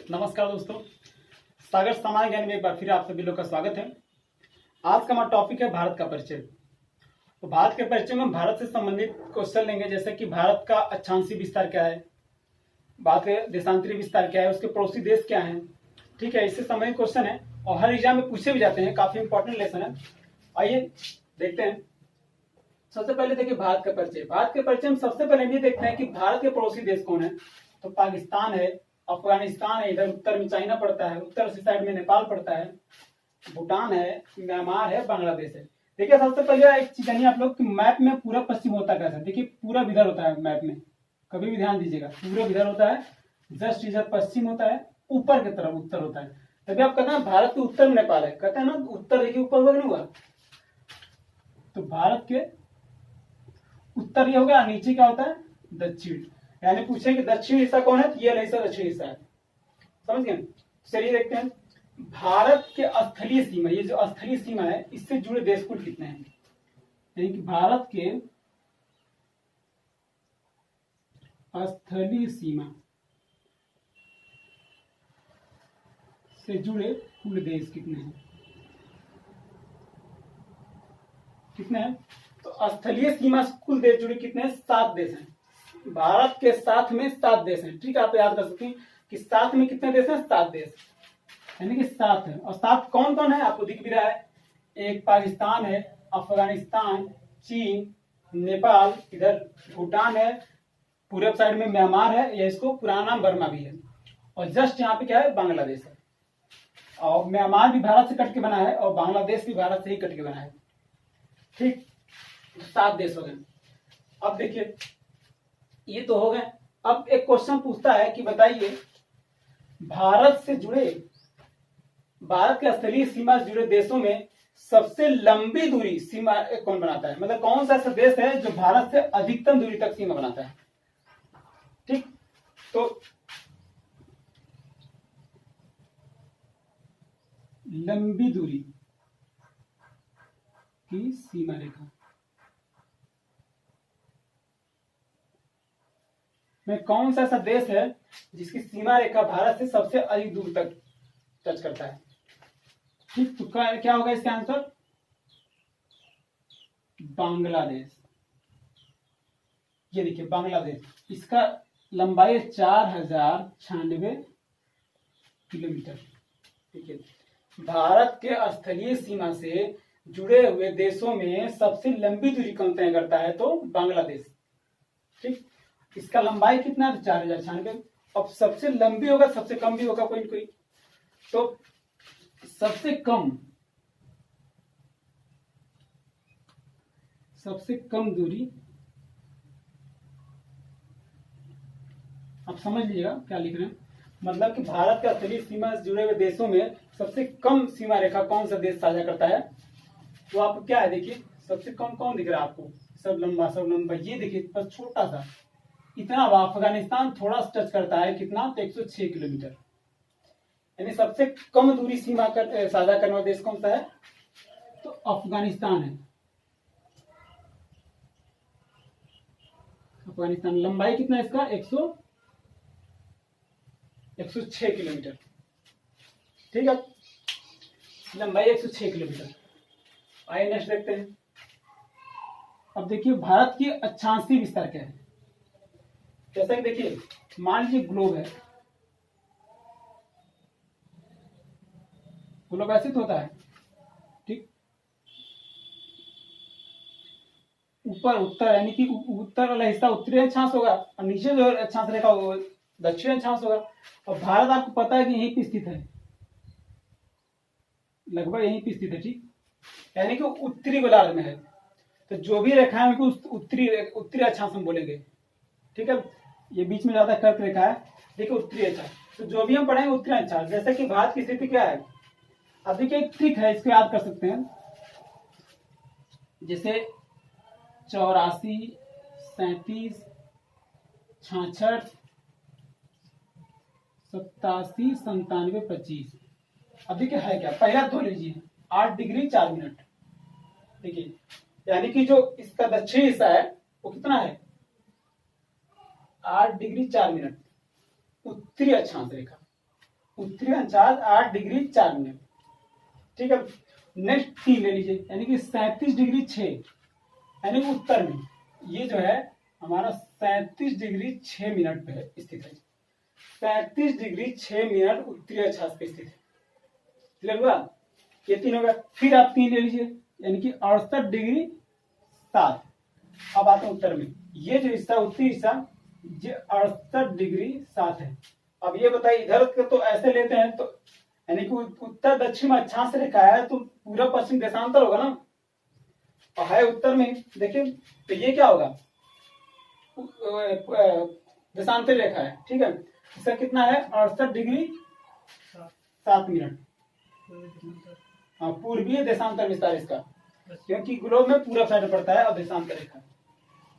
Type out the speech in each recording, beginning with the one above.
नमस्कार दोस्तों, सागर सामान्य ज्ञान में एक बार फिर आप सभी लोग का स्वागत है। आज का हमारा टॉपिक है भारत का परिचय। तो भारत के परिचय में भारत से संबंधित क्वेश्चन लेंगे, जैसे कि भारत का अक्षांशीय विस्तार क्या है, भारत के देशांतरीय विस्तार क्या है, उसके पड़ोसी देश क्या है। ठीक है, इससे संबंधित क्वेश्चन है और हर एग्जाम में पूछे भी जाते हैं, काफी इंपॉर्टेंट लेसन है। आइए देखते हैं। सबसे पहले देखिए भारत का परिचय। भारत के परिचय में सबसे पहले ये देखते हैं कि भारत के पड़ोसी देश कौन है। तो पाकिस्तान है, अफगानिस्तान है, इधर उत्तर में चाइना पड़ता है, उत्तर से साइड में नेपाल पड़ता है, भूटान है, म्यांमार है, बांग्लादेश है। देखिए सबसे पहले एक चीज जानिए आप लोग कि मैप में पूरा पश्चिम होता कैसा। देखिए पूरा इधर होता है मैप में, कभी भी ध्यान दीजिएगा, पूरा इधर होता है, जस्ट इधर पश्चिम होता है, ऊपर की तरफ उत्तर होता है। तभी आप कहते हैं भारत के उत्तर में नेपाल है, कहते हैं ना उत्तर देखिए ऊपर हुआ नहीं हुआ। तो भारत के उत्तर ये होगा, नीचे क्या होता है दक्षिण, यानी पूछे कि दक्षिण हिस्सा कौन है, तो ये हिस्सा दक्षिण हिस्सा है। समझ गए। चलिए देखते हैं भारत के स्थलीय सीमा, ये जो स्थलीय सीमा है इससे जुड़े देश कुल कितने हैं। यानी कि भारत के स्थलीय सीमा से जुड़े कुल देश कितने हैं, कितने हैं। तो स्थलीय सीमा से कुल देश जुड़े कितने हैं, 7 देश हैं। भारत के साथ में 7 देश हैं। ठीक है, आप याद कर सकते हैं कि साथ में कितने देश हैं, 7 देश, यानी कि 7 है। और 7 कौन कौन है आपको दिख भी रहा है, एक पाकिस्तान है, अफगानिस्तान, चीन, नेपाल, इधर भूटान है, पूरब साइड में म्यांमार है, या इसको पुराना नाम बर्मा भी है, और जस्ट यहाँ पे क्या है बांग्लादेश है। और म्यांमार भी भारत से कट के बना है और बांग्लादेश भी भारत से ही कट के बना है। ठीक, 7 देश हो गए। अब देखिए ये तो हो गए। अब एक क्वेश्चन पूछता है कि बताइए भारत से जुड़े, भारत के स्थलीय सीमा से जुड़े देशों में सबसे लंबी दूरी सीमा कौन बनाता है, मतलब कौन सा ऐसा देश है जो भारत से अधिकतम दूरी तक सीमा बनाता है। ठीक, तो लंबी दूरी की सीमा रेखा में कौन सा ऐसा देश है जिसकी सीमा रेखा भारत से सबसे अधिक दूर तक टच करता है। ठीक, तो क्या होगा इसका आंसर, बांग्लादेश। ये देखिए बांग्लादेश, इसका लंबाई 4096 किलोमीटर। ठीक है, भारत के स्थलीय सीमा से जुड़े हुए देशों में सबसे लंबी दूरी कौन तय करता है, तो बांग्लादेश। ठीक, इसका लंबाई कितना है, 4096। अब सबसे लंबी होगा, सबसे कम भी होगा कोई कोई। तो सबसे कम दूरी, आप समझ लीजिएगा क्या लिख रहे हैं, मतलब कि भारत के स्थलीय सीमा से जुड़े हुए देशों में सबसे कम सीमा रेखा कौन सा देश साझा करता है। तो आपको क्या है, देखिए सबसे कम कौन दिख रहा है आपको, सब लंबा। ये देखिए बस छोटा सा इतना, अफगानिस्तान थोड़ा सा टच करता है, कितना, तो 106 किलोमीटर। यानी सबसे कम दूरी सीमा कर साझा करने वाला देश कौन सा है, तो अफगानिस्तान है। अफगानिस्तान, लंबाई कितना है इसका, 106 किलोमीटर। ठीक है, लंबाई 106 किलोमीटर। आइए नेक्स्ट देखते हैं। अब देखिए भारत की अक्षांशीय विस्तार क्या है। जैसा कि देखिए मान लीजिए ग्लोब है, ग्लोब ऐसे तो होता है। ठीक, ऊपर उत्तर, यानी कि उत्तर वाला हिस्सा उत्तरी अक्षांश होगा और नीचे जो अक्षांश रेखा वो दक्षिण अक्षांश होगा। और भारत आपको पता है कि यहीं पे स्थित है, लगभग यहीं पे स्थित है। ठीक, यानी कि उत्तरी गोलार्ध में है, तो जो भी रेखा है उनको उत्तरी अक्षांश हम बोलेंगे। ठीक है, ये बीच में ज्यादा कर्क रेखा है, देखिए उत्तरी अक्षांश। तो जो भी हम पढ़ेंगे उत्तरी अक्षांश। जैसे कि भारत की स्थिति क्या है, अब देखिए एक ट्रिक है, इसको याद कर सकते हैं। जैसे 84, 37, 66, 87, 97, 25। अब देखिए है क्या, पहला धो लीजिए 8 डिग्री 4 मिनट। देखिए यानी कि जो इसका दक्षिणी हिस्सा है वो कितना है, 8 डिग्री 4 मिनट उत्तरी अक्षांश रेखा। उत्तरी अंचार्ज 8 डिग्री 4 मिनट। ठीक है, नेक्स्ट 3 ले लीजिए, यानी कि 37 डिग्री 6, यानी कि उत्तर में ये जो है हमारा 37 डिग्री 6 मिनट पे स्थित है। 37 डिग्री 6 मिनट उत्तरी अक्षांश पे स्थित है। क्लियर हुआ? ये 3 हो गया। फिर आप 3 ले लीजिए, यानी कि 68 डिग्री 7। अब आते हैं उत्तर में, ये जो हिस्सा उत्तरी हिस्सा ये 68 डिग्री 7 है। अब ये बताइए इधर तो ऐसे लेते हैं तो यानी कि उत्तर दक्षिण में अक्षांश रेखा है तो पूरा पश्चिम देशांतर होगा ना, और है उत्तर में। देखिए तो ये क्या होगा, देशांतर रेखा है। ठीक है, इसका कितना है 68 डिग्री 7 मिनट। हाँ, पूर्वीय देशांतर विस्तार इसका, क्योंकि ग्लोब में पूरा साइड पड़ता है और देशांतर रेखा।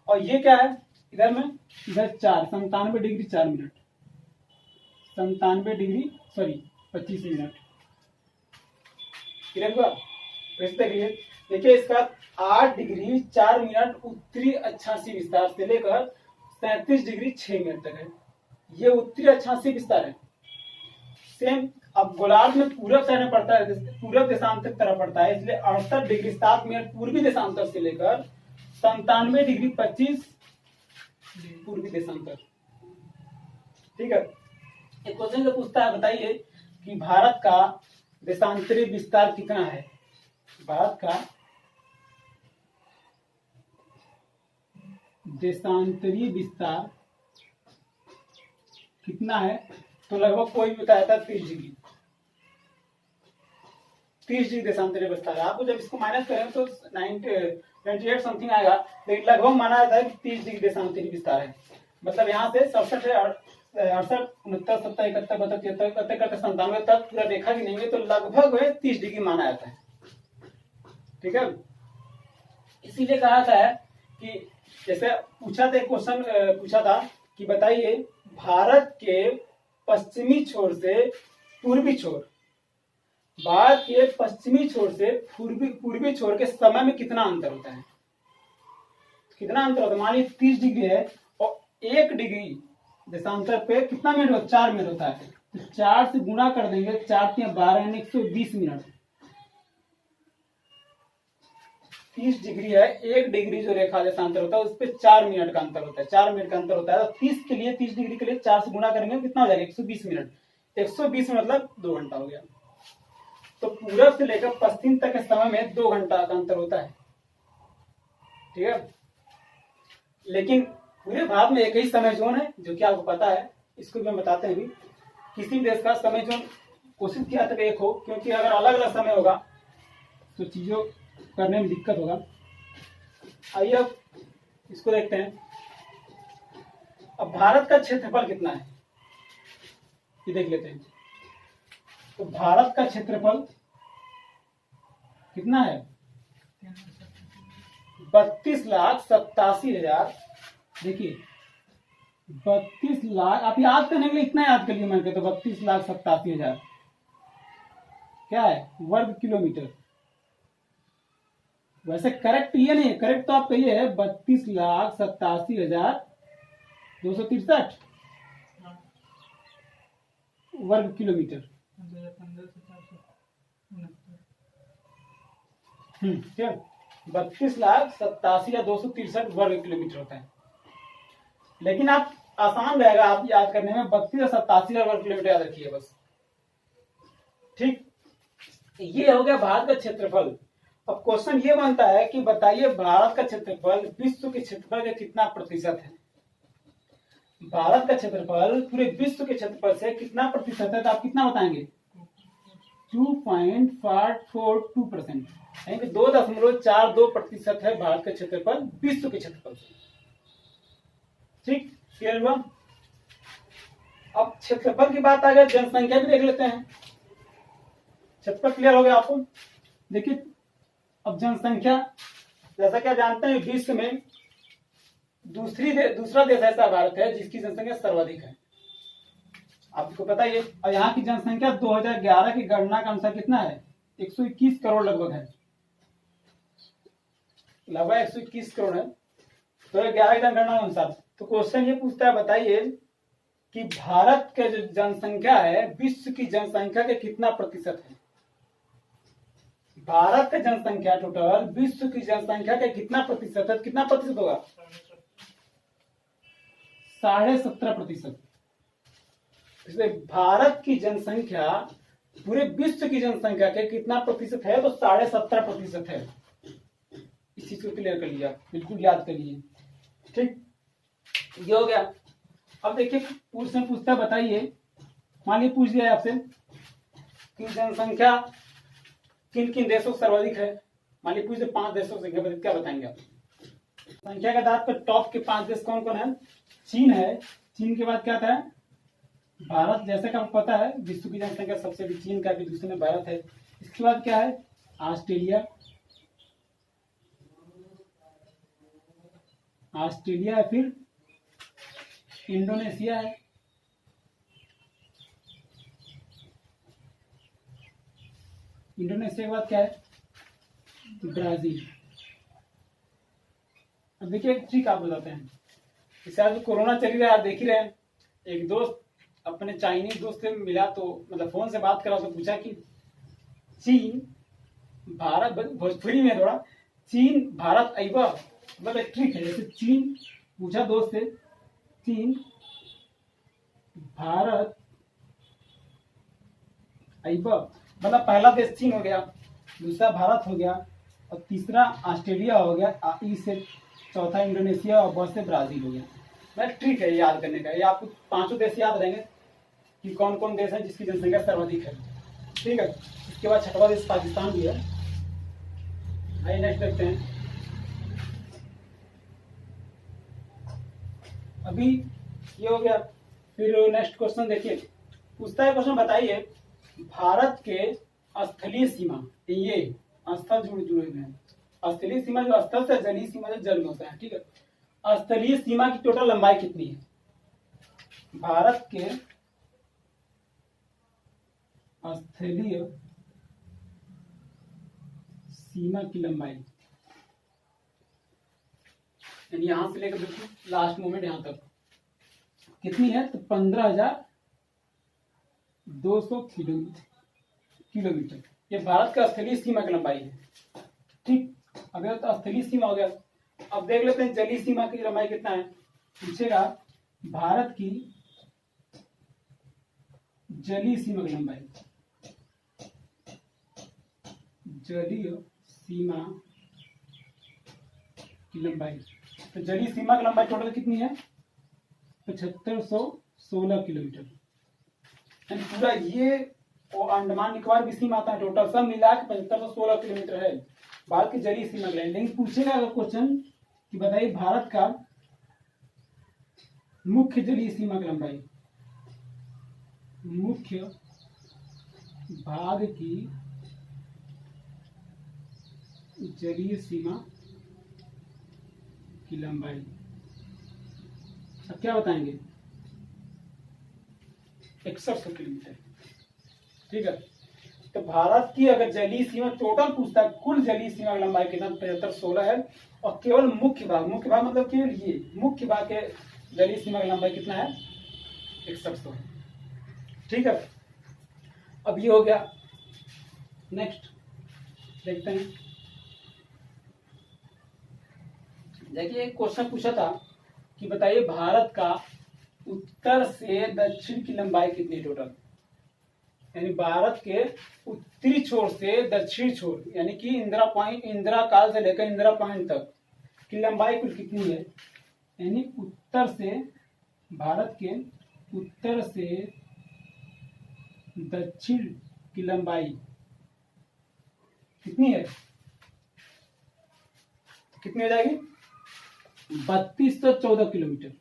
और ये क्या है इधर में, इधर 97 डिग्री 4 मिनट, 25 मिनट। क्लियर हुआ? देखिए देखिए इसका 8 डिग्री 4 मिनट उत्तरी अक्षांशीय विस्तार से लेकर 37 डिग्री 6 मिनट तक है। ये उत्तरी अक्षांशीय विस्तार है। सेम अब गोलार्ध में पूरब साइड में पड़ता है, पूरब देशांतर की तरफ पड़ता है, इसलिए 68 डिग्री 7 मिनट पूर्वी देशांतर से लेकर 97 डिग्री 25 पूर्वी देशांतर। ठीक है, एक क्वेश्चन जो पूछता है, बताइए कि भारत का देशांतरी विस्तार कितना है। भारत का देशांतरी विस्तार कितना है, तो लगभग कोई भी बताया था 30 डिग्री देशांतरी विस्तार। आपको जब इसको माइनस करें तो 98 समथिंग आएगा, लेकिन लगभग माना जाता है कि 30 डिग्री देशांतरी विस्तार है। मतलब यहाँ से 67 68 69 70 71 72 73 करते 97 तक पूरा रेखा भी नहीं है, तो लगभग वह 30 डिग्री माना जाता है। ठीक है, इसीलिए कहा था कि जैसे पूछा था, एक क्वेश्चन पूछा था कि बताइए भारत के पश्चिमी छोर से पूर्वी छोर, भारत के पश्चिमी छोर से पूर्वी छोर के समय में कितना अंतर होता है। कितना अंतर होता है, मान लीजिए 30 डिग्री है और 1 डिग्री देशांतर पे कितना मिनट होता है, 4 मिनट होता है। तो 4 से गुणा कर देंगे, 4 × 12 यानी 120 मिनट। 30 डिग्री है, 1 डिग्री जो रेखा देशांतर होता है उस पर 4 मिनट का अंतर होता है, 4 मिनट का अंतर होता है। तो 30 के लिए, 30 डिग्री के लिए 4 से गुणा करेंगे कितना हो जाएगा, 120 मिनट। 120 मतलब 2 घंटा हो गया। तो पूरब से लेकर पश्चिम तक के समय में 2 घंटा का अंतर होता है। ठीक है, लेकिन पूरे भारत में एक ही समय जोन है, जो कि आपको पता है, इसको भी हम बताते हैं। भी किसी देश का समय जोन कोशिश किया तक एक हो, क्योंकि अगर अलग अलग समय होगा तो चीजों करने में दिक्कत होगा। आइए अब इसको देखते हैं। अब भारत का क्षेत्रफल कितना है ये देख लेते हैं। तो भारत का क्षेत्रफल कितना है, 32,87,000। देखिए 32 लाख, आप याद करने के लिए इतना याद करिए, मान के तो 32,87,000 क्या है, वर्ग किलोमीटर। वैसे करेक्ट ये नहीं है, करेक्ट तो आप कहिए 32,87,263 वर्ग किलोमीटर। ठीक है, 32,87,263 वर्ग किलोमीटर होता है। लेकिन आप आसान रहेगा आप याद करने में, 32 और 87 वर्ग किलोमीटर याद रखिए बस। ठीक, ये हो गया भारत का क्षेत्रफल। अब क्वेश्चन ये बनता है कि बताइए भारत का क्षेत्रफल विश्व के क्षेत्रफल का कितना प्रतिशत है। भारत का क्षेत्रफल पूरे विश्व के क्षेत्रफल से कितना प्रतिशत है, तो आप कितना बताएंगे, 2.442%, यानी कि 2.42% है भारत का क्षेत्रफल विश्व के क्षेत्रफल से। ठीक, क्लियर हुआ? अब क्षेत्रफल की बात आ गई, जनसंख्या भी देख लेते हैं। क्षेत्रफल क्लियर हो गया आपको। देखिए अब जनसंख्या, जैसा कि आप जानते हैं विश्व में दूसरा देश ऐसा भारत है जिसकी जनसंख्या सर्वाधिक है, आपको पता ही है। और यहाँ की जनसंख्या 2011 की गणना के अनुसार कितना है, 121 करोड़ लगभग है, लगभग 121 करोड़ है 2011 की जनगणना के अनुसार। तो क्वेश्चन ये पूछता है, बताइए कि भारत के जो जनसंख्या है विश्व की जनसंख्या के कितना प्रतिशत है। भारत की जनसंख्या टोटल विश्व की जनसंख्या के कितना प्रतिशत है, कितना प्रतिशत होगा? 17.5%। इसलिए भारत की जनसंख्या पूरे विश्व की जनसंख्या के कितना प्रतिशत है? तो 17.5% है। इस चीज को क्लियर कर लिया, बिल्कुल याद करिए। ठीक, ये हो गया। अब देखिए क्वेश्चन पूछता है, बताइए, मान लीजिए पूछ दिया आपसे कि जनसंख्या किन किन देशों से सर्वाधिक है। मान लीजिए पूछ दे 5 देशों से, क्या बताएंगे आप? संख्या के आधार पर टॉप के 5 देश कौन कौन है? चीन है, चीन के बाद क्या आता है? भारत, जैसे कि आपको पता है विश्व की जनसंख्या सबसे भी चीन का, भी दूसरे में भारत है। इसके बाद क्या है? ऑस्ट्रेलिया, ऑस्ट्रेलिया है, फिर इंडोनेशिया है, इंडोनेशिया के बाद क्या है? ब्राजील। अब देखिए एक ट्रिक आप बताते हैं, जैसे आज कोरोना चल रहा है, आप देख ही रहे हैं। एक दोस्त अपने चाइनीज दोस्त से मिला, तो मतलब फोन से बात करा, तो पूछा कि चीन भारत, भोजपुरी में थोड़ा, चीन भारत अइबा, मतलब एक ट्रिक है। जैसे चीन पूछा दोस्त से, चीन भारत अइबा, मतलब पहला देश चीन हो गया, दूसरा भारत हो गया, और तीसरा ऑस्ट्रेलिया हो गया, इससे चौथा इंडोनेशिया, और बस से ब्राजील हो गया। मैं ट्रिक है याद करने का, ये आपको 5 देश याद रहेंगे कि कौन कौन देश है जिसकी जनसंख्या सर्वाधिक है। ठीक है, इसके बाद छठवां देश पाकिस्तान भी है। आइए नेक्स्ट देखते हैं। अभी ये हो गया, फिर नेक्स्ट क्वेश्चन देखिए, पूछता है क्वेश्चन, बताइए भारत के स्थलीय सीमा, ये स्थल जुड़े हुए हैं, स्थलीय सीमा जो स्थल से, जलीय सीमा जो जल में होता है। ठीक है, स्थलीय सीमा की टोटल लंबाई कितनी है? भारत के स्थलीय सीमा की लंबाई, यानी यहां से लेकर बिल्कुल लास्ट मोमेंट यहां तक कितनी है? तो 15,200 किलोमीटर। ये भारत का स्थलीय सीमा की लंबाई है। ठीक, अगर तो स्थलीय सीमा हो गया, अब देख लेते हैं जलीय सीमा की लंबाई कितना है। पूछेगा भारत की जलीय सीमा की लंबाई, जलीय सीमा की लंबाई, तो जलीय सीमा की लंबाई टोटल कितनी है? 7516 किलोमीटर। यानी पूरा ये और अंडमान निकोबार की सीमा आता है, टोटल सब मिला के 7516 किलोमीटर है भारत की जलीय सीमा की लंबाई। लेकिन पूछेगा अगर क्वेश्चन कि बताइए भारत का मुख्य जलीय सीमा की लंबाई, मुख्य भाग की जलीय सीमा की लंबाई, अब क्या बताएंगे? 6100 किलोमीटर। ठीक है, तो भारत की अगर जलीय सीमा टोटल पूछता है, कुल जलीय सीमा की लंबाई कितना? 7516 है, और केवल मुख्य भाग मतलब केवल ये मुख्य भाग के जलीय सीमा की लंबाई कितना है? 6100 है। ठीक है, अब ये हो गया। नेक्स्ट देखते हैं, देखिए एक क्वेश्चन पूछा था कि बताइए भारत का उत्तर से दक्षिण की लंबाई कितनी टोटल, यानी भारत के उत्तरी छोर से दक्षिण छोर, यानी कि इंदिरा काल से लेकर इंदिरा पॉइंट तक की लंबाई कुल कितनी है? यानी उत्तर से, भारत के उत्तर से दक्षिण की लंबाई कितनी है? कितनी हो जाएगी? 3214 किलोमीटर।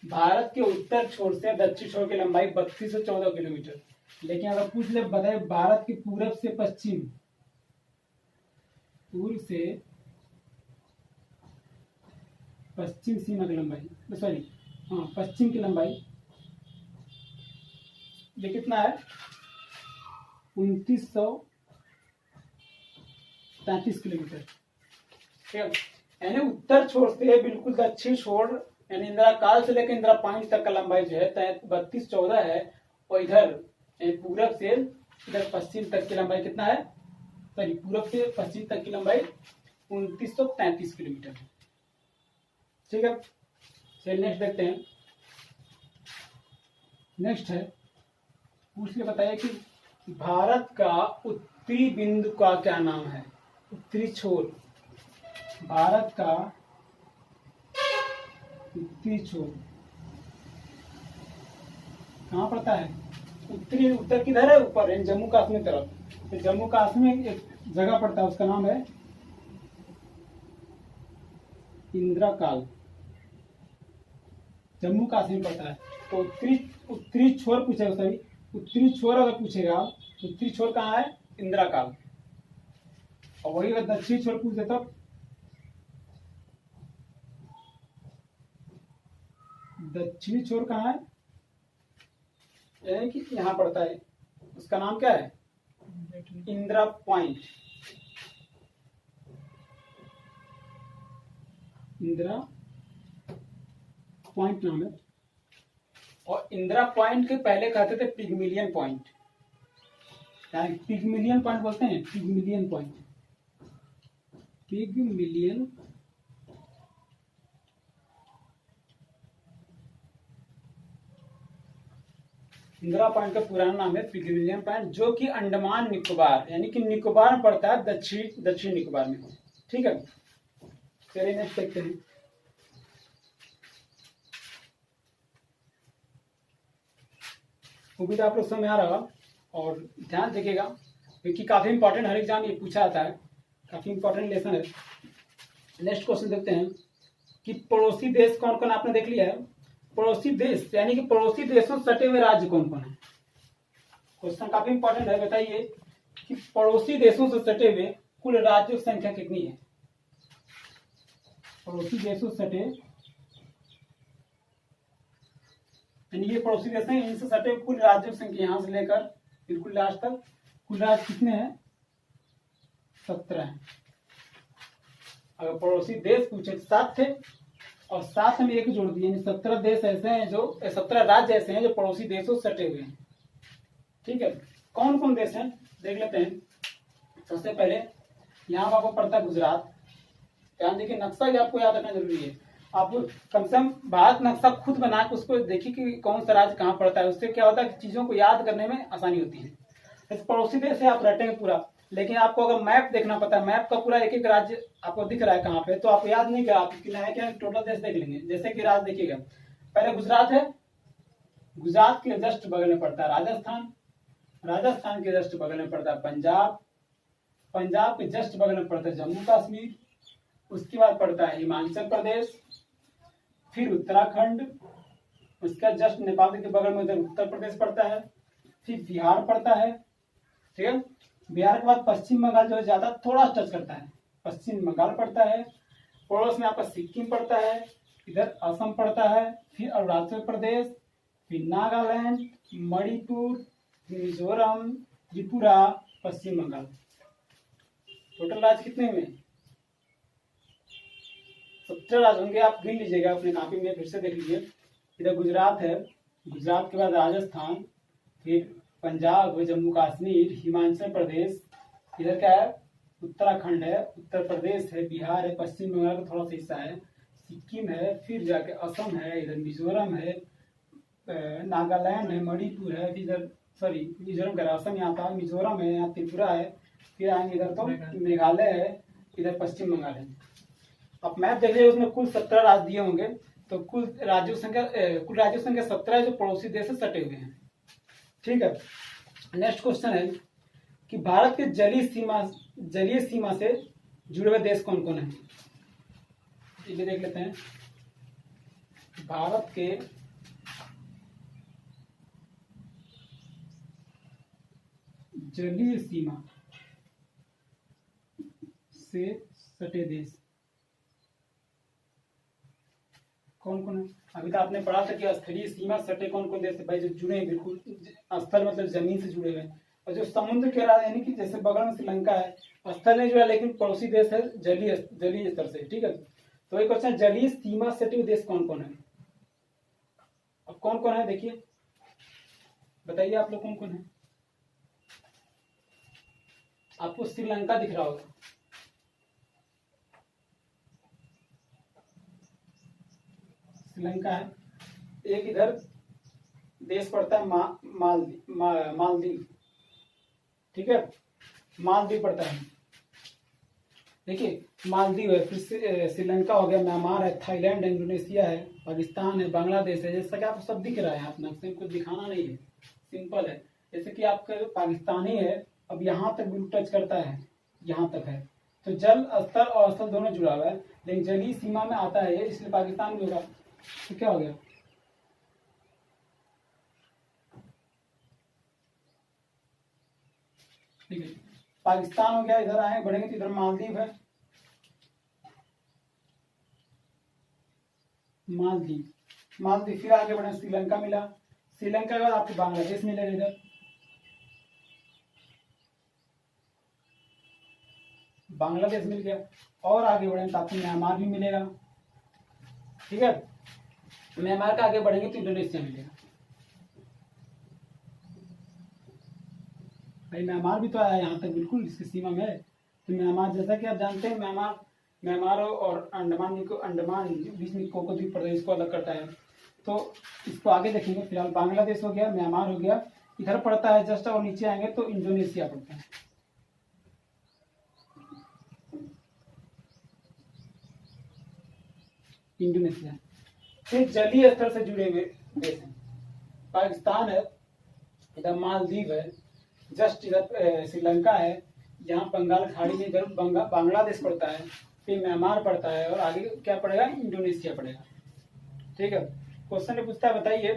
भारत के उत्तर छोर से दक्षिण छोर की लंबाई 3214 किलोमीटर। लेकिन अगर पूछ ले, बताए भारत के पूरब से पश्चिम, पूर्व से पश्चिम सीमा की लंबाई, सॉरी हाँ, पश्चिम की लंबाई ये कितना है? 2933 किलोमीटर। ठीक है, यानी उत्तर छोर से बिल्कुल दक्षिण छोर, यानी इंदिरा काल से लेकर इंदिरा पॉइंट तक का लंबाई जो है 3214 है, और इधर पूरब से इधर पश्चिम तक की लंबाई कितना है, सॉरी पूरब से पश्चिम तक की लंबाई 2933 किलोमीटर है। ठीक है, चलिए नेक्स्ट देखते हैं। नेक्स्ट है, पूछ के बताइए कि भारत का उत्तरी बिंदु का क्या नाम है। उत्तरी छोर, भारत का उत्तरी छोर कहाँ पड़ता है। उत्तरी, उत्तर किधर है, ऊपर है जम्मू कश्मीर तरफ। तो जम्मू कश्मीर में एक जगह पड़ता है, उसका नाम है इंदिरा काल, जम्मू कश्मीर पड़ता है। तो उत्तरी छोर पूछेगा, सॉरी उत्तरी छोर अगर पूछेगा, उत्तरी छोर कहाँ है, इंदिरा काल। और वही अगर दक्षिणी छोर पूछ दे तो दक्षिणी छोर कहाँ है, यानी कि यहाँ पड़ता है, उसका नाम क्या है, इंदिरा पॉइंट। इंदिरा पॉइंट नाम है। और इंदिरा पॉइंट के पहले कहते थे पिगमिलियन पॉइंट, यानी पिगमिलियन पॉइंट बोलते हैं, पिगमिलियन पॉइंट, पिगमिलियन इंदिरा पॉइंट का पुराना नाम है पिगमिलियन पॉइंट, जो कि अंडमान निकोबार यानी कि निकोबार में पड़ता है, दक्षिण निकोबार में। ठीक है, चलिए नेक्स्ट देखते हैं। उम्मीद आप लोग समझ आ रहा होगा, और ध्यान देखिएगा क्योंकि काफी इंपॉर्टेंट, हर एग्जाम ये पूछा जाता है, काफी इंपॉर्टेंट लेसन है। नेक्स्ट क्वेश्चन देखते हैं कि पड़ोसी देश कौन कौन आपने देख लिया है। पड़ोसी देश यानी कि पड़ोसी देशों से सटे हुए राज्य कौन कौन है। क्वेश्चन काफी इंपॉर्टेंट है, बताइए कि पड़ोसी देशों से सटे हुए कुल राज्यों की संख्या कितनी है। पड़ोसी देशों से सटे, यानी ये पड़ोसी देश हैं, इनसे सटे कुल राज्यों की संख्या यहाँ से लेकर बिल्कुल लास्ट तक कुल राज्य कितने हैं, 17 है। अगर पड़ोसी देश पूछे 7 थे, और 7 में एक जोड़ दिए, यानी 17 देश ऐसे हैं जो 17 राज्य ऐसे हैं जो पड़ोसी देशों से सटे हुए हैं। ठीक है, कौन कौन देश हैं देख लेते हैं। सबसे पहले यहाँ पर आपको पड़ता है गुजरात। ध्यान देखिए, नक्शा भी आपको याद रखना जरूरी है। आप कम से कम भारत नक्शा खुद बना के उसको देखिए कि कौन सा राज्य कहाँ पड़ता है, उससे क्या होता है कि चीजों को याद करने में आसानी होती है। इस पड़ोसी देश से आप रटेंगे पूरा, लेकिन आपको अगर मैप देखना पता है, मैप का पूरा एक एक राज्य आपको दिख रहा है कहाँ पे, तो आप याद नहीं करा, आप क्या टोटल देश देख लेंगे। जैसे कि राज्य देखिएगा, पहले गुजरात है, गुजरात के जस्ट बगल में पड़ता है राजस्थान, राजस्थान के जस्ट बगल में पड़ता है पंजाब, पंजाब के जस्ट बगल में पड़ता है जम्मू कश्मीर, उसके बाद पड़ता है हिमाचल प्रदेश, फिर उत्तराखंड, उसका जस्ट नेपाल के बगल में उधर उत्तर प्रदेश पड़ता है, फिर बिहार पड़ता है। ठीक है, बिहार के बाद पश्चिम बंगाल जो है ज्यादा थोड़ा टच करता है, पश्चिम बंगाल पड़ता है, पड़ोस में आपका सिक्किम पड़ता है, इधर असम पड़ता है, फिर अरुणाचल प्रदेश, फिर नागालैंड, मणिपुर, मिजोरम, त्रिपुरा, पश्चिम बंगाल। टोटल राज्य कितने हुए, 17 राज्य होंगे। आप गिन लीजिएगा अपने कॉपी में, फिर से देख लीजिए। इधर गुजरात है, गुजरात के बाद राजस्थान, फिर पंजाब, जम्मू कश्मीर, हिमाचल प्रदेश, इधर क्या है उत्तराखंड है, उत्तर प्रदेश है, बिहार है, पश्चिम बंगाल का थोड़ा सा हिस्सा है, सिक्किम है, फिर जाके असम है, इधर मिजोरम है, नागालैंड है, मणिपुर है, इधर सॉरी मिजोरम का असम यहाँ था, मिजोरम है, यहाँ त्रिपुरा है, फिर आएंगे इधर तो मेघालय है, इधर पश्चिम बंगाल है। अब मैप देख लीजिए, उसमें कुल 17 राज्य दिए होंगे, तो कुल राज्यों की संख्या 17 है जो पड़ोसी देश से सटे हुए हैं। ठीक है, नेक्स्ट क्वेश्चन है कि भारत के जलीय सीमा से जुड़े हुए देश कौन कौन है। ये देख लेते हैं, भारत के जलीय सीमा से सटे देश कौन कौन है। अभी तो आपने पढ़ा था कि स्थलीय सीमा सटे कौन कौन देश भाई जो जुड़े हैं, बिल्कुल स्थल मतलब जमीन से जुड़े हुए हैं, और जो समुद्र के रहा यानी कि जैसे बगल में श्रीलंका है, स्थल नहीं जुड़ा लेकिन पड़ोसी देश है जलीय स्तर से। ठीक है, तो एक क्वेश्चन, जलीय सीमा सटे हुए देश कौन कौन है। अब कौन कौन है देखिए, बताइए आप लोग कौन कौन है। आपको श्रीलंका दिख रहा होगा, श्रीलंका है। एक इधर देश पड़ता है मालदीव, ठीक है, मालदीव पड़ता है। देखिए मालदीव है, फिर श्रीलंका हो गया, म्यांमार है, थाईलैंड है, इंडोनेशिया है, पाकिस्तान है, बांग्लादेश है। जैसा कि आपको सब दिख रहा है, आप नक्शे में कुछ दिखाना नहीं है, सिंपल है। जैसे कि आपका पाकिस्तानी है, अब यहाँ तक बिल्कुल टच करता है, यहाँ तक है, तो जल स्तर और स्थल दोनों जुड़ा हुआ है, लेकिन जलीय सीमा में आता है ये, इसलिए पाकिस्तान भी होगा। तो क्या हो गया, ठीक है, पाकिस्तान हो गया। इधर आए बढ़ेंगे तो इधर मालदीव है, मालदीव फिर आगे बढ़े श्रीलंका मिला, श्रीलंका के बाद आपको बांग्लादेश मिलेगा इधर, बांग्लादेश मिल गया। और आगे बढ़े तो आपको म्यांमार भी मिलेगा, ठीक है, म्यांमार का आगे बढ़ेंगे तो इंडोनेशिया मिलेगा। भाई म्यांमार भी तो आया यहाँ तक, बिल्कुल इसकी सीमा में है। तो म्यांमार, जैसा कि आप जानते हैं, म्यांमार और अंडमान बीच में कोको द्वीप प्रदेश को अलग करता है। तो इसको आगे देखेंगे। फिलहाल बांग्लादेश हो गया, म्यांमार हो गया, इधर पड़ता है जस्ट, और नीचे आएंगे तो इंडोनेशिया पड़ता है। इंडोनेशिया फिर जलीय स्तर से जुड़े हुए देश हैं, पाकिस्तान है, इधर मालदीव है, जस्ट इधर श्रीलंका है, यहाँ बंगाल खाड़ी में इधर बांग्लादेश पड़ता है, फिर म्यांमार पड़ता है, और आगे क्या पड़ेगा, इंडोनेशिया पड़ेगा। ठीक है, क्वेश्चन ने पूछता है, बताइए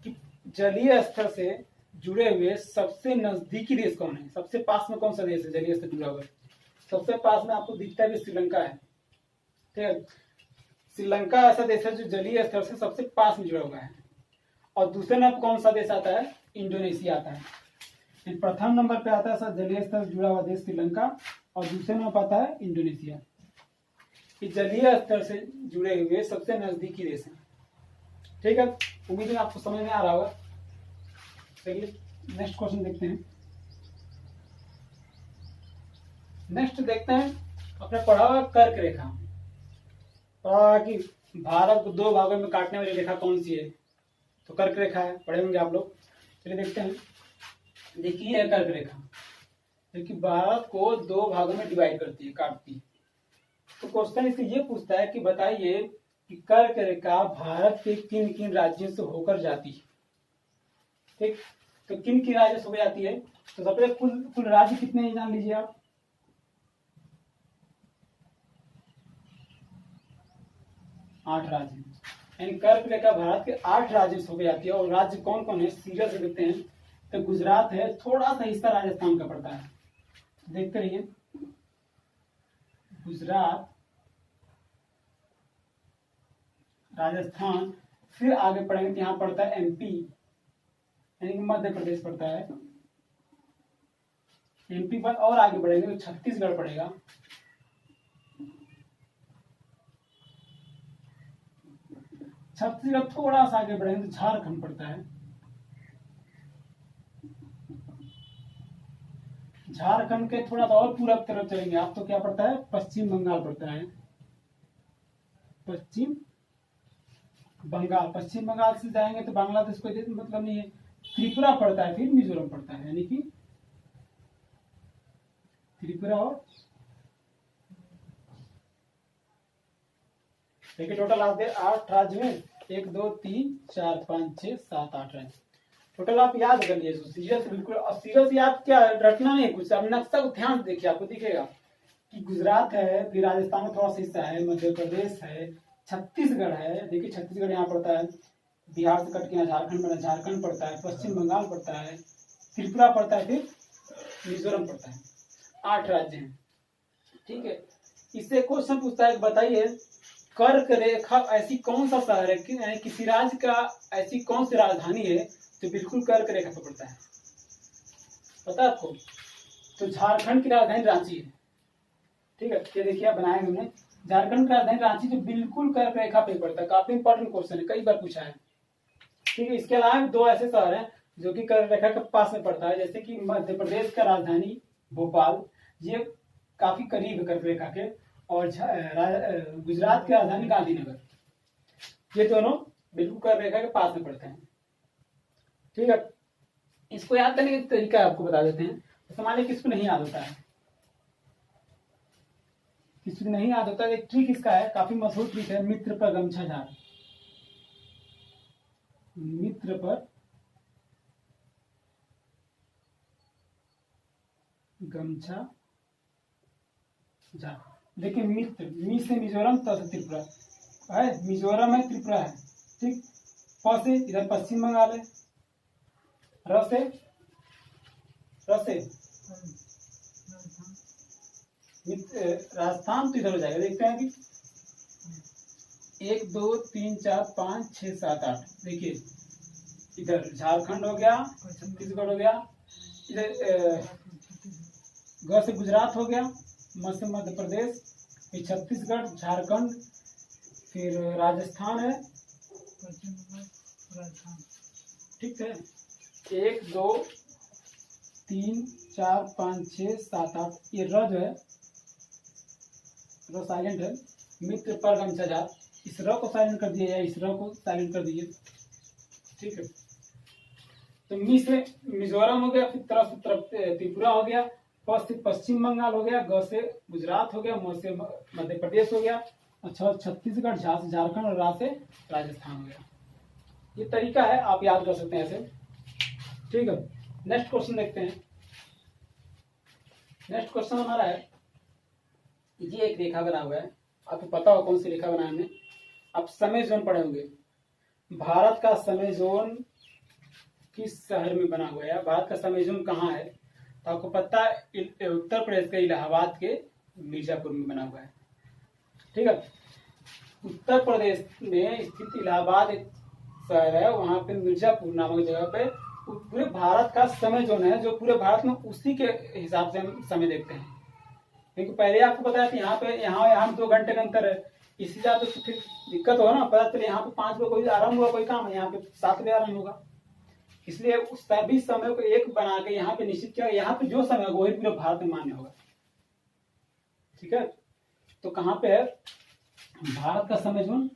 कि जलीय स्तर से जुड़े हुए सबसे नजदीकी देश कौन है, सबसे पास में कौन सा देश है जलीय स्तर जुड़ा हुआ है। सबसे पास में आपको दिखता है श्रीलंका है, ठीक है, श्रीलंका ऐसा देश है जो जलीय स्तर से सबसे पास में जुड़ा हुआ है। और दूसरे नंबर कौन सा देश आता है, इंडोनेशिया आता है। प्रथम नंबर पे आता है जलीय स्तर से जुड़ा हुआ देश श्रीलंका, और दूसरे नंबर पर आता है इंडोनेशिया। ये जलीय स्तर से जुड़े हुए सबसे नजदीकी देश है। ठीक है, उम्मीद है आपको समझ में आ रहा होगा। चलिए नेक्स्ट क्वेश्चन देखते हैं। नेक्स्ट देखते हैं, अपने पढ़ा हुआ कर्क रेखा, पढ़ा कि भारत को दो भागों में काटने वाली रेखा कौन सी है, तो कर्क रेखा है, पढ़े होंगे आप लोग। चलिए देखते हैं। देखिए है कर्क रेखा, जो कि भारत को दो भागों में डिवाइड करती है, काटती है। तो क्वेश्चन इससे ये पूछता है कि बताइए कि कर्क रेखा भारत के किन किन राज्यों से होकर जाती है। ठीक, तो किन किन राज्यों से होकर जाती है, तो सबसे कुल राज्य कितने हैं जान लीजिए आप। 8 राज्य, यानी कर्क रेखा भारत के 8 राज्यों से होकर जाती है। और राज्य कौन कौन है, सीरियल से देखते हैं। तो गुजरात है, थोड़ा सा हिस्सा राजस्थान का पड़ता है, देखते रहिए। गुजरात, राजस्थान, फिर आगे पढ़ेंगे तो यहाँ पड़ता है एमपी, यानी कि मध्य प्रदेश पड़ता है एमपी पर। और आगे बढ़ेंगे तो छत्तीसगढ़ पड़ेगा, छत्तीसगढ़ थोड़ा सा आगे बढ़ेंगे तो झारखंड पड़ता है, झारखंड के थोड़ा सा और पूरब तरफ चलेंगे आप तो क्या पड़ता है, पश्चिम बंगाल पड़ता है, पश्चिम बंगाल। पश्चिम बंगाल से जाएंगे तो बांग्लादेश को मतलब नहीं है, त्रिपुरा पड़ता है, फिर मिजोरम पड़ता है, यानी कि त्रिपुरा। और देखिए टोटल 8 राज्य में 1 2 3 4 5 6 7 8 राज्य टोटल आप याद कर लिए सीरियल से बिल्कुल। और सीरियल से याद क्या रटना नहीं कुछ, अब नक्शा को ध्यान से देखिए, आपको दिखेगा कि गुजरात है, फिर राजस्थान में थोड़ा सा हिस्सा है, मध्य प्रदेश है, छत्तीसगढ़ है, देखिए छत्तीसगढ़ यहाँ पड़ता है, बिहार से कट के यहाँ झारखंड पड़ता है, झारखंड पड़ता है, पश्चिम बंगाल पड़ता है, त्रिपुरा पड़ता है, फिर मिजोरम पड़ता है। 8 राज्य हैं। ठीक है, इससे क्वेश्चन पूछता है, बताइए कर्क रेखा ऐसी कौन सा शहर है, यानी किसी राज्य का ऐसी कौन सी राजधानी है जो बिल्कुल कर्क रेखा पर पड़ता है, पता है आपको। तो झारखंड की राजधानी रांची है। ठीक है, ये देखिए बनाए हमने, झारखंड की राजधानी रांची जो बिल्कुल कर्क रेखा पे पड़ता है। काफी इंपॉर्टेंट क्वेश्चन है, कई बार पूछा है। ठीक है। इसके अलावा भी दो ऐसे शहर हैं जो कि कर्क रेखा के पास में पड़ता है, जैसे कि मध्य प्रदेश का राजधानी भोपाल, ये काफी करीब है कर्क रेखा के, और गुजरात की राजधानी गांधीनगर, ये दोनों बिल्कुल कर्क रेखा के पास में पड़ते हैं। ठीक है। इसको याद करने का तरीका आपको बता देते हैं। तो मान लीजिए किसको नहीं याद होता है, किसी को नहीं याद होता है, एक ट्रिक इसका है, काफी मशहूर ट्रिक है, मित्र पर गमछा झाड़। मित्र पर गमछा झाड़। देखिए मित्र, मी से मिजोरम, त से त्रिपुरा है, मिजोरम है, त्रिपुरा है। ठीक। प से इधर पश्चिम बंगाल है, र से राजस्थान तो इधर हो जाएगा। देखते हैं कि 1 2 3 4 5 6 7 8, देखिए इधर झारखंड हो गया, छत्तीसगढ़ हो गया, इधर ग से गुजरात हो गया, म से मध्य प्रदेश, फिर छत्तीसगढ़, झारखंड, फिर राजस्थान है। ठीक है। 1 2 3 4 5 6 7 8, ये र जो है, र साइलेंट है। मित्र पर गमछा झाड़, इस र को साइलेंट कर दिया, या इस र को साइलेंट कर दीजिए। ठीक है। तो मी से मिजोरम हो गया, फिर तरफ से तरफ त्रिपुरा हो गया, प से पश्चिम बंगाल हो गया, ग से गुजरात हो गया, म से मध्य प्रदेश हो गया, और छत्तीसगढ़, झा से झारखंड, और रा से राजस्थान हो गया। ये तरीका है, आप याद कर सकते हैं ऐसे। ठीक है। नेक्स्ट क्वेश्चन देखते हैं। नेक्स्ट क्वेश्चन हमारा है, ये एक रेखा बना हुआ है, आपको पता हो कौन सी रेखा बनाने में, आप समय जोन पढ़े होंगे। भारत का समय जोन किस शहर में बना हुआ है, भारत का समय जोन कहाँ है, तो आपको पता है उत्तर प्रदेश के इलाहाबाद के मिर्जापुर में बना हुआ है। ठीक है। उत्तर प्रदेश में स्थित इलाहाबाद एक शहर है, वहां पे मिर्जापुर नामक जगह पे पूरे भारत का समय जोन है, जो पूरे भारत में उसी के हिसाब से हम समय देखते हैं। क्योंकि पहले आपको बताया कि यहाँ पे यहाँ 2 घंटे का अंतर है, इसी हिसाब से फिर दिक्कत होगा ना, पता चले यहाँ पे 5 बजे कोई आरंभ हुआ कोई काम है, यहाँ पे 7 बजे आरंभ होगा, इसलिए उस सभी समय को एक बना के यहाँ पे निश्चित किया, यहाँ पे जो समय होगा वही पूरे भारत में मान्य होगा। ठीक है। तो कहाँ पे है भारत का समय जोन,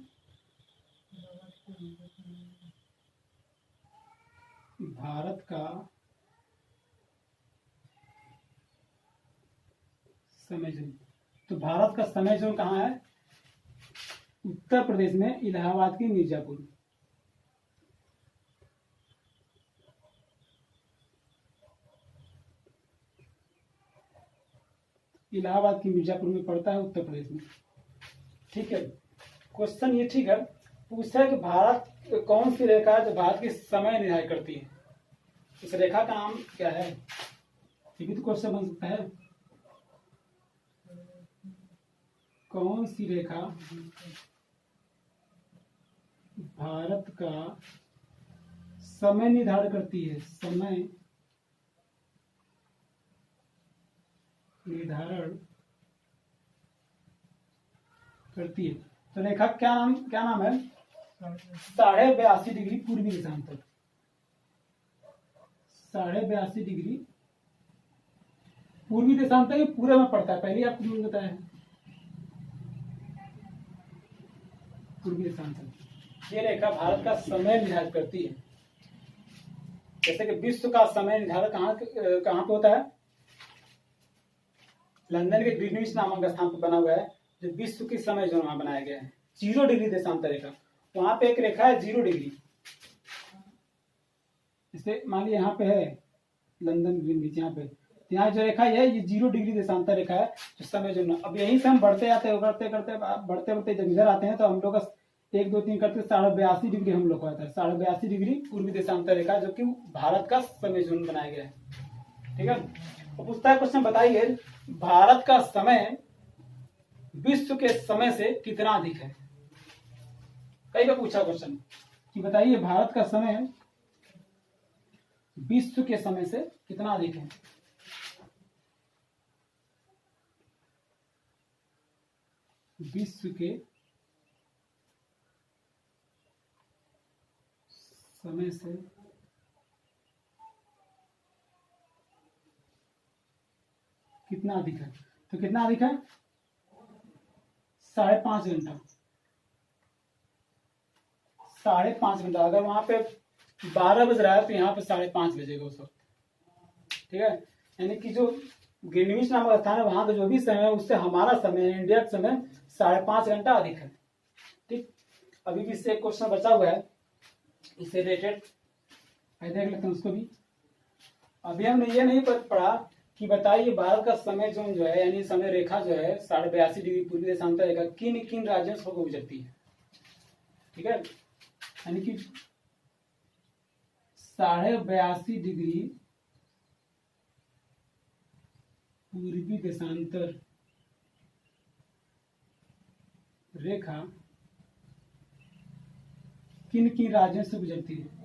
भारत का समय जोन, तो भारत का समय जोन कहाँ है, उत्तर प्रदेश में इलाहाबाद की मिर्जापुर। इलाहाबाद की मिर्जापुर में पड़ता है, उत्तर प्रदेश में। ठीक है। क्वेश्चन ये ठीक है, पूछा है कि भारत कौन सी रेखा है जो भारत की समय निर्धारित करती है, इस रेखा का नाम क्या है, ये भी तो क्वेश्चन बन सकता है। कौन सी रेखा भारत का समय निर्धारण करती है, समय निर्धारण करती है। तो रेखा क्या नाम है, 82.5 डिग्री पूर्वी देशांतर, 82.5 डिग्री पूर्वी देशांतर, ये पूरे में पड़ता है, पहले आपको मैंने बताया है पूर्वी देशांतर। ये रेखा भारत का समय निर्धारित करती है। जैसे कि विश्व का समय निर्धारण कहाँ पे होता है, लंदन के ग्रीनविच नामक स्थान पर बना हुआ है, जो विश्व की समय जोन वहां बनाया गया है, 0 डिग्री देशांतर रेखा। वहां पे एक रेखा है 0 डिग्री, जैसे मान लीजिए यहाँ पे है लंदन ग्रीनविच, यहाँ पे, यहाँ जो रेखा है ये 0 डिग्री देशांतर रेखा है, जो समय जोन। अब यहीं से हम बढ़ते जाते बढ़ते जब इधर आते हैं तो हम लोग का 1 2 3 करते 82.5 डिग्री हम लोग को आता है, 82.5 डिग्री पूर्वी देशांतर रेखा, जो कि भारत का समय जोन बनाया गया है। ठीक है। तो पूछता है क्वेश्चन, बताइए भारत का समय विश्व के समय से कितना अधिक है। कई बार पूछा क्वेश्चन कि बताइए भारत का समय विश्व के समय से कितना अधिक है। विश्व के समय से कितना अधिक है? तो कितना अधिक है? 5.5 घंटा। 5.5 घंटा। अगर वहां पे 12 बज रहा है तो यहाँ पे 5.5 बजेगा उस वक्त। ठीक है, यानी कि जो ग्रीनविच नामक स्थान है वहां का जो भी समय है उससे हमारा समय, इंडिया का समय 5.5 घंटा अधिक है। ठीक, अभी भी इससे एक क्वेश्चन बचा हुआ है इससे रिलेटेड, देख लेते हैं उसको भी। अभी हमने ये नहीं पढ़ा कि बताइए भारत का समय जोन जो है यानी समय रेखा जो है 82.5 डिग्री पूर्वी देशांतर रेखा किन किन राज्यों से होकर गुजरती है। ठीक है, यानी कि 82.5 डिग्री पूर्वी देशांतर रेखा किन किन राज्यों से गुजरती है।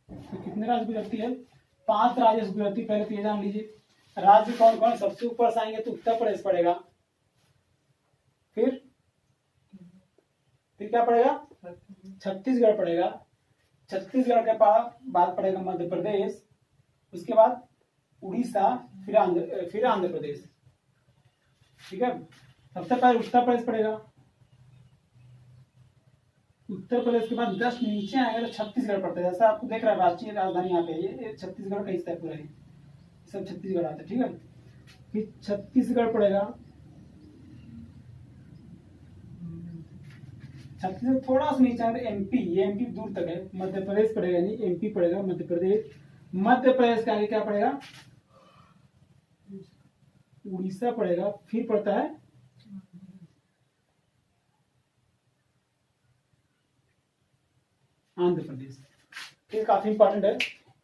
तो कितने राज्य गुजरती है? 5 राज्य से गुजरती है। पहले तो ये जान लीजिए राज्य कौन कौन। सबसे ऊपर से आएंगे तो उत्तर प्रदेश पड़ेगा, फिर क्या पड़ेगा? छत्तीसगढ़ पड़ेगा। छत्तीसगढ़ के बाद पड़ेगा मध्य प्रदेश, उसके बाद उड़ीसा, फिर आंध्र प्रदेश। ठीक है, सबसे पहले उत्तर प्रदेश पड़ेगा। उत्तर प्रदेश के बाद 10 नीचे आएगा तो छत्तीसगढ़ पड़ता है। जैसा आपको देख रहा है राष्ट्रीय राजधानी यहाँ पे ये छत्तीसगढ़ का हिस्सा है पूरा, सब छत्तीसगढ़ आता है। ठीक है, फिर छत्तीसगढ़ पड़ेगा। छत्तीसगढ़ थोड़ा सा नीचे आएगा तो एमपी, ये एमपी दूर तक है। मध्य प्रदेश पड़ेगा यानी एमपी पड़ेगा, मध्य प्रदेश। मध्य प्रदेश के आगे क्या पड़ेगा? उड़ीसा पड़ेगा, फिर पड़ता है आंध्र प्रदेश। ये काफी इंपॉर्टेंट है,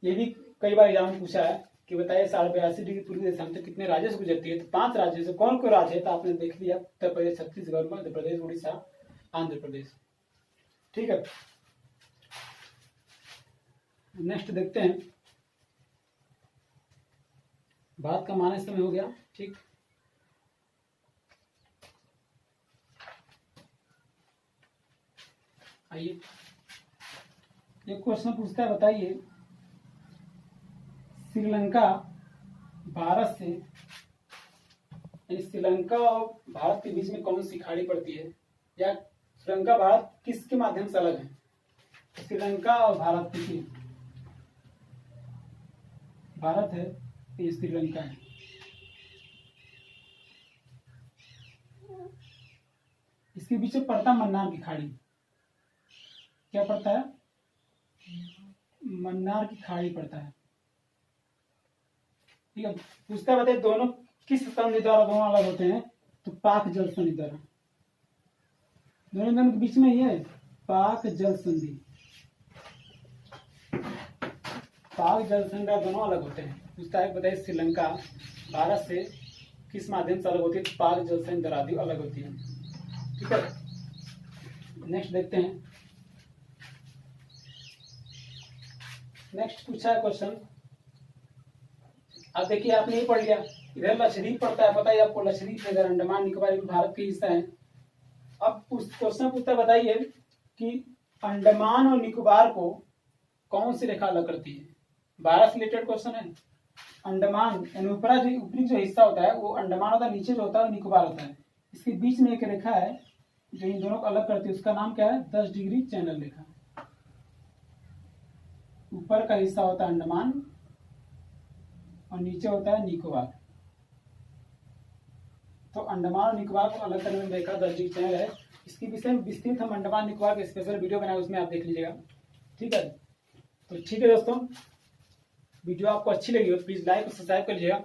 ये भी कई बार एग्जाम में पूछा है कि बताइए 82.5 डिग्री पूर्वी देशांतर कितने राज्यों से गुजरती है। तो 5 राज्यों से। कौन कौन राज्य है? तो आपने देख लिया, उत्तर प्रदेश, छत्तीसगढ़, मध्य प्रदेश, उड़ीसा, आंध्र प्रदेश। ठीक है, नेक्स्ट देखते हैं। बात का माने समय हो गया। ठीक, आइए एक क्वेश्चन पूछता है, बताइए श्रीलंका भारत से यानी श्रीलंका और भारत के बीच में कौन सी खाड़ी पड़ती है, या श्रीलंका भारत किसके माध्यम से अलग है? श्रीलंका और भारत की, भारत है ये श्रीलंका है। इसके बीच में पड़ता मन्नार की खाड़ी। क्या पड़ता है? मन्नार की खाड़ी पड़ता है। ठीक है, पूछता है बताइए दोनों किस संधि द्वारा दोनों अलग होते हैं? तो पाक जल संधि द्वारा। दोनों के बीच में ये पाक जल संधि, पाक जल संधि द्वारा दोनों अलग होते हैं। पूछता है बताइए श्रीलंका भारत से किस माध्यम से अलग होती है? तो पाक जल संधि द्वारा अलग होती है। ठीक है, नेक्स्ट देखते हैं। नेक्स्ट पूछा है क्वेश्चन, अब देखिए आपने ये पढ़ लिया, इधर लक्षद्वीप पड़ता है, पता है आपको लक्षद्वीप, इधर अंडमान निकोबार भारत के हिस्सा है। अब क्वेश्चन पूछता है बताइए कि अंडमान और निकोबार को कौन सी रेखा अलग करती है? भारत से रिलेटेड क्वेश्चन है। अंडमान यानी ऊपरी जो हिस्सा होता है वो अंडमान होता है, नीचे जो होता है निकोबार होता है। इसके बीच में एक रेखा है जो इन दोनों को अलग करती है, उसका नाम क्या है? 10 डिग्री चैनल रेखा। ऊपर का हिस्सा होता है अंडमान और नीचे होता है निकोबार। तो अंडमान और निकोबार को अलग करने में रेखा 10 डिग्री चैनल है। इसके विषय में विस्तृत हम अंडमान निकोबार के स्पेशल वीडियो बनाए, उसमें आप देख लीजिएगा। ठीक है, तो ठीक है दोस्तों, वीडियो आपको अच्छी लगी हो तो प्लीज लाइक और सब्सक्राइब कर लीजिएगा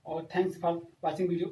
और थैंक्स फॉर वॉचिंग वीडियो।